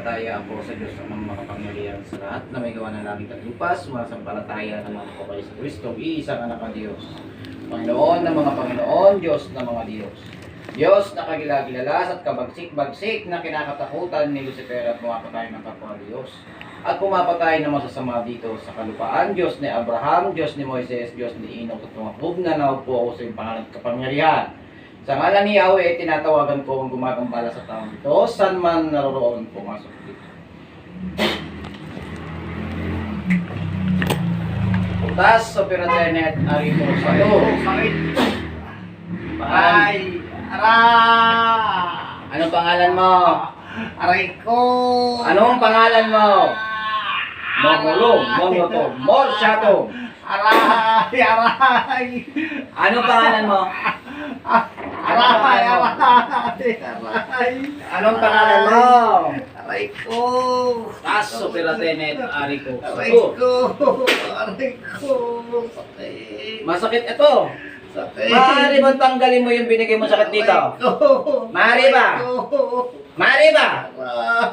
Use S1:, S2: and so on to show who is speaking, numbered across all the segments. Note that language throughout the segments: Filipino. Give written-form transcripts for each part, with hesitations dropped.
S1: sumasampalataya ako sa Diyos ng mga makapangyarihan sa lahat na may gawa ng langit at lupa, sumasampalataya ng mga kapatid sa Kristo, iisang anak ng Diyos. Panginoon ng mga Panginoon, Diyos ng mga Diyos. Diyos na kagilagilalas at kabagsik-bagsik na kinakatakutan ni Lucifer at pumapatay ng kapwa Diyos. At pumapatay ng masasama dito sa kalupaan, Diyos ni Abraham, Diyos ni Moises, Diyos ni Enoch at mga Hub na naupo ako sa iyong pangalan at kapangyarihan. Sa ngalan ni Yahweh, tinatawagan ko ang gumagambala sa taong ito, saan man naroroon pumasok dito. Utas, operatenet, arito sa'yo.
S2: Sakit.
S1: Ay, anong pangalan mo?
S2: Aray ko.
S1: Anong pangalan mo? Momulong, momoto, morsyato.
S2: Aray.
S1: Anong pangalan mo?
S2: Aray.
S1: Anong pangalan mo?
S2: Aray ko.
S1: Tas, operatenet, arito
S2: Aray
S1: sa'yo.
S2: ko. Aray ko. Sakit.
S1: Masakit ito.
S2: Sakit.
S1: Maaari ba tanggalin mo yung binigay mo sakit dito?
S2: Aray ko.
S1: Maaari ba? Maaari ba?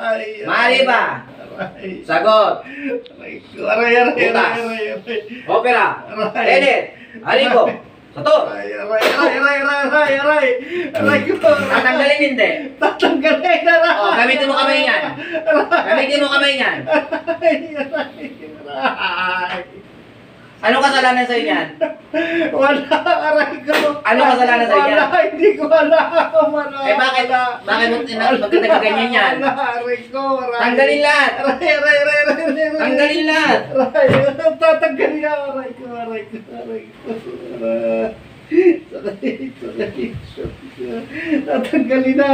S2: Aray.
S1: Maaari ba?
S2: Aray.
S1: Sagot.
S2: Aray ko. Aray.
S1: Butas. Opera. Tenet. Ariko. Sator.
S2: Aray ko.
S1: Tatanggalin hindi.
S2: Tatanggalin na lang.
S1: Oh, gamitin mo kamay niyan. Gamitin mo kamay niyan. Anong kasalanan sa'yo niyan?
S2: Wala, aray ko.
S1: Ano kasalanan sa'yo niyan?
S2: Wala, hindi ko alam.
S1: Eh bakit? Bakit mo maganda ganyan yan?
S2: Wala, aray ko. Aray.
S1: Tanggalin lahat.
S2: Aray.
S1: Tanggalin lahat.
S2: Aray, tatanggalin na. Aray ko. Sakit. Tatanggalin na.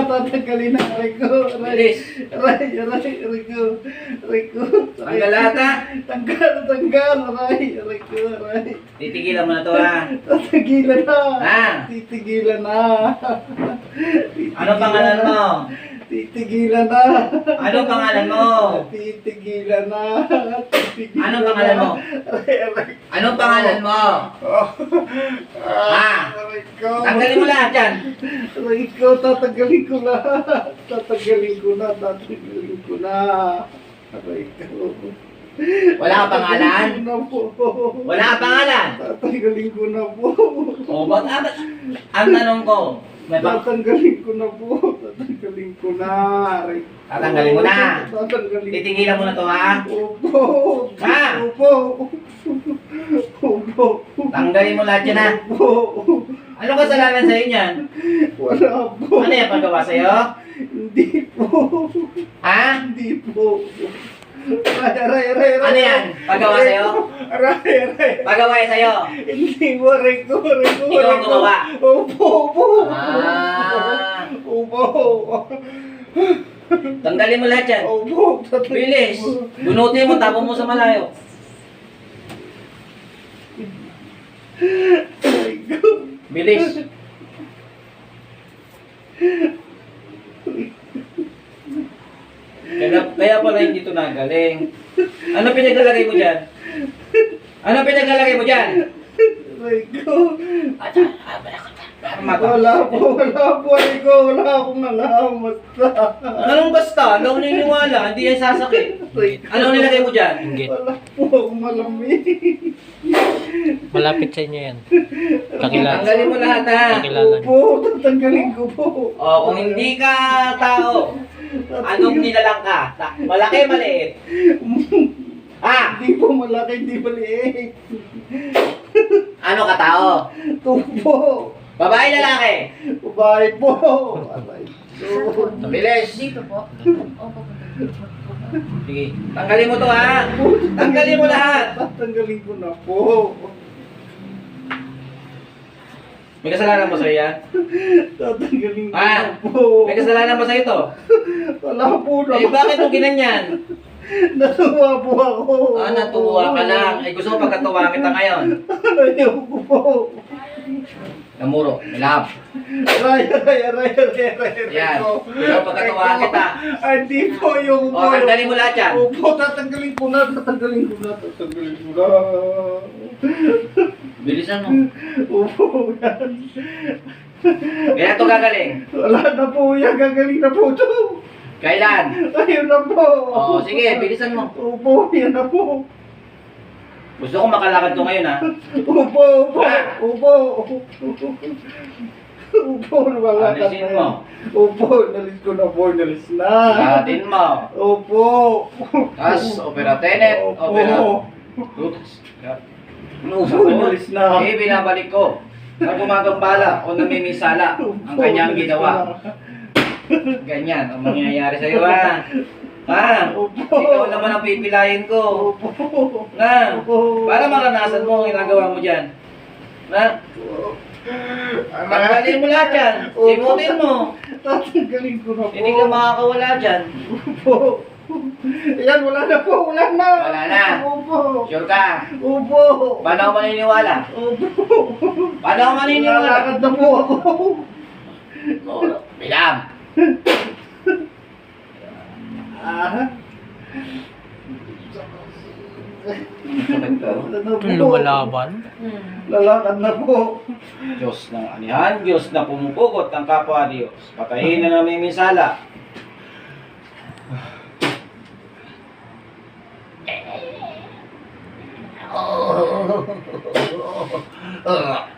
S2: Aray ko.
S1: Bilis.
S2: Aray ko.
S1: Tanggal lahat ha.
S2: Tanggal. Aray ko.
S1: Titigilan mo na to ha.
S2: Titigilan na.
S1: Ha?
S2: Titigilan na.
S1: Anong pangalan mo?
S2: Titigilan na.
S1: Anong pangalan mo?
S2: Titigilan na.
S1: Anong pangalan mo?
S2: Aray.
S1: Anong pangalan mo? Ha?
S2: Aray ko.
S1: Tanggalin mo lahat yan.
S2: Aray ko, tatanggalin ko na. Tatanggalin ko na. Aray ko.
S1: Wala ka pangalan?
S2: Tatanggalin ko na po.
S1: Wala ka pangalan?
S2: Tatanggalin ko na po.
S1: O, ba't ang tanong ko? May
S2: Tatanggalin ko na po. Tatanggalin ko na. Aray ko.
S1: Tatanggalin mo na.
S2: Tatanggalin ko.
S1: Titigilan mo na to ha.
S2: Opo.
S1: Ha?
S2: Opo.
S1: Tanggalin mo lahat yan ha.
S2: Opo.
S1: Anong kasalanan sa'yo niyan?
S2: Wala po.
S1: Ano yung paggawa sa'yo?
S2: Hindi po.
S1: Ha?
S2: Hindi po. Aray.
S1: Ano yan? Paggawa sa'yo?
S2: Aray.
S1: Paggawa yan sa'yo?
S2: Hindi po, aray ko.
S1: Ikaw ang gumawa?
S2: Opo.
S1: Ah.
S2: Opo.
S1: Tanggalin mo lahat yan.
S2: Opo.
S1: Bilis. Bunutin mo, tapon mo sa malayo.
S2: Aray ko.
S1: Bilis. Kaya pala hindi ito nagaling. Ano pinaglalagay mo dyan? Ano pinaglalagay mo dyan?
S2: Aray ko.
S1: Mata.
S2: Wala po, aray ko. Wala akong alam. Basta.
S1: Anong basta? Ano naniniwala? Hindi yan sasakit. Anong nilagay mo dyan?
S2: Wala po akong malamig.
S3: Malapit sa inyo yan. Kakilala.
S1: Tanggalin mo lahat ha.
S3: Kakilala niyo.
S2: Opo, tatanggalin ko po.
S1: O, kung hindi ka tao, anong nilalang ka? Malaki, maliit? Ha?
S2: Hindi po malaki, hindi maliit.
S1: Ano ka tao?
S2: Tupo.
S1: Babae, lalaki?
S2: Babae po. Aray ko.
S1: Bilis.
S4: Dito po. Opo.
S1: Sige. Tanggalin mo to ha. Tanggalin mo lahat.
S2: Tatanggalin ko na po.
S1: May kasalanan mo sa'yo yan?
S2: Tatanggalin ko
S1: Ah,
S2: na po.
S1: May kasalanan mo sa'yo to?
S2: Wala po na.
S1: Eh, bakit mo ginanyan?
S2: Natuwa po ako.
S1: Ah, natuwa ka lang. Eh, gusto mo pagkatuwa kita ngayon?
S2: Ayaw ko po.
S1: Namuro, milab.
S2: Aray.
S1: Yan. Gusto mo pagkatuwa kita?
S2: Ay, hindi po yung...
S1: O, tanggalin mo lahat yan.
S2: Opo, tatanggalin ko na.
S1: Bilisan mo.
S2: Opo, yan.
S1: Kaya ito gagaling.
S2: Wala na po yan. Gagaling na po ito.
S1: Kailan?
S2: Ayun na po.
S1: Oo, sige, bilisan mo.
S2: Opo, yan na po.
S1: Gusto ko makalakad ko ngayon, ha?
S2: Opo, opo. Opo. Opo, nakalakad
S1: Alisin mo.
S2: Opo, nalis ko na po, nalis na.
S1: Lahatin mo.
S2: Opo.
S1: Tapos, opera tenet, opera... Oops. Inuusap ko.
S2: Nalis na.
S1: Eh, binabalik ko. Na gumagambala o namimisala ang kanyang ginawa. Ganyan ang mangyayari sa'yo, ha? Ha?
S2: Opo.
S1: Ikaw naman ang pipilayin ko.
S2: Opo.
S1: Na?
S2: Opo.
S1: Para maranasan mo ang ginagawa mo dyan. Na? Tanggalin mo lahat yan. Simutin mo.
S2: Tatanggalin ko na po.
S1: Hindi ka makakawala dyan.
S2: Opo. Ayan, wala na po. Wala na.
S1: Wala na.
S2: Opo.
S1: Sure ka?
S2: Opo.
S1: Paano ako maniniwala?
S2: Opo.
S1: Paano ako maniniwala?
S2: Lalakad na po ako.
S1: Oh, bilang.
S2: Ah.
S3: Lumalaban.
S2: Lalakad na po.
S1: Diyos ng anihan, Diyos na pumupugot ng kapwa Diyos. Patayin na namin misala.